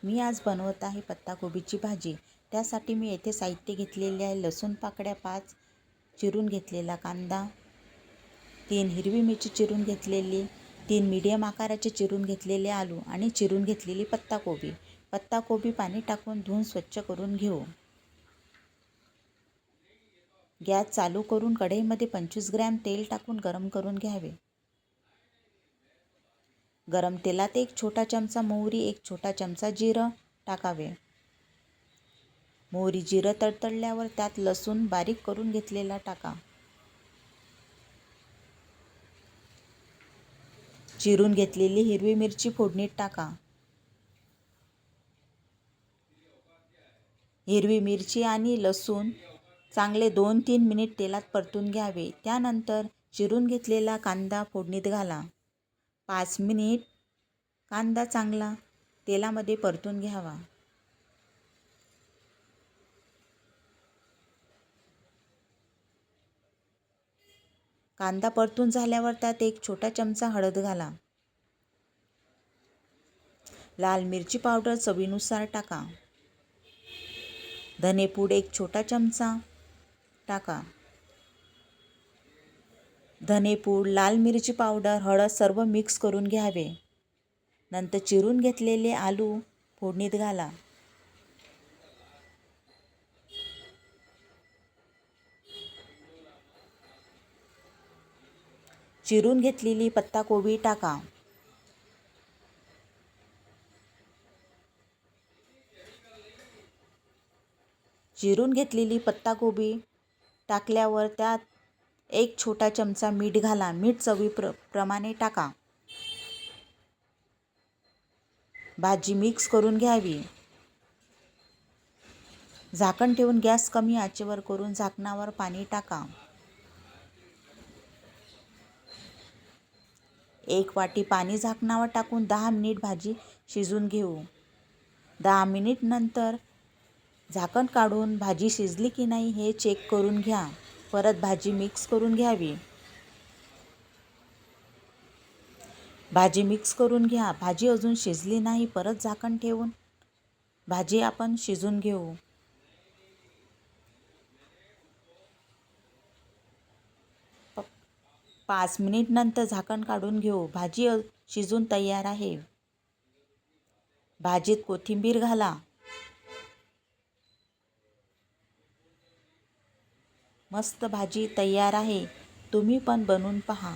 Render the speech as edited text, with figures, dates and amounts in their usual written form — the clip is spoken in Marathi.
मी आज बनवत आहे पत्ताकोबीची भाजी. त्यासाठी मी येथे साहित्य घेतलेले आहे. लसूण पाकळ्या 5, चिरून घेतलेला कांदा, 3 हिरवी मिरची चिरून घेतलेली, 3 मीडियम आकाराचे चिरून घेतलेले आलू आणि चिरून घेतलेली पत्ताकोबी. पत्ताकोबी पाणी टाकून धुवून स्वच्छ करून घेऊ. गॅस चालू करून कढईमध्ये 25 ग्रॅम तेल टाकून गरम करून घ्यावे. गरम तेलात 1 छोटा चमचा मोहरी, 1 छोटा चमचा जिरं टाकावे. मोहरी जिरं तडतडल्यावर त्यात लसूण बारीक करून घेतलेला टाका. चिरून घेतलेली हिरवी मिरची फोडणीत टाका. हिरवी मिरची आणि लसूण चांगले 2-3 मिनिट तेलात परतून घ्यावे. त्यानंतर चिरून घेतलेला कांदा फोडणीत घाला. 5 मिनिट कांदा चांगला तेलामध्ये परतून घ्यावा. कांदा परतून झाल्यावर त्यात 1 छोटा चमचा हळद घाला. लाल मिरची पावडर चवीनुसार टाका. धनेपूड 1 छोटा चमचा टाका. धनेपूड, लाल मिरची पावडर, हळद सर्व मिक्स करून घ्यावे. नंतर चिरून घेतलेले आलू फोडणीत घाला. चिरून घेतलेली पत्ताकोबी टाका. चिरून घेतलेली पत्ताकोबी टाकल्यावर त्यात 1 छोटा चमचा मीठ घाला. मीठ चवीप्रमाणे टाका. भाजी मिक्स करून घ्यावी. झाकण ठेवून गॅस कमी आचेवर करून झाकणावर पाणी टाका. 1 वाटी पाणी झाकणावर टाकून 10 मिनिट भाजी शिजून घेऊ. 10 मिनिट नंतर झाकण काढून भाजी शिजली की नाही हे चेक करून घ्या. परत भाजी मिक्स करून घ्यावी. भाजी मिक्स करून घ्या. भाजी अजून शिजली नाही. परत झाकण ठेवून भाजी आपण शिजून घेऊ. 5 मिनिट नंतर झाकण काढून घेऊ. भाजी शिजून तयार आहे. भाजीत कोथिंबीर घाला. मस्त भाजी तयार आहे. तुम्ही पण बनवून पहा.